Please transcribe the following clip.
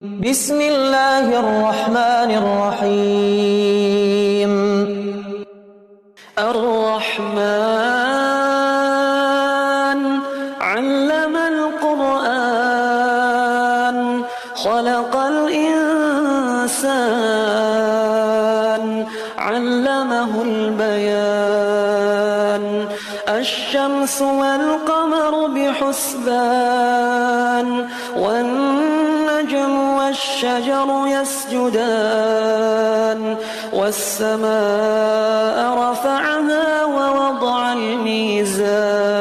بسم الله الرحمن الرحيم الرحمن علم القرآن خلق الإنسان علمه البيان الشمس والقمر بحسبان والنجم والشجر يسجدان والسماء رفعها ووضع الميزان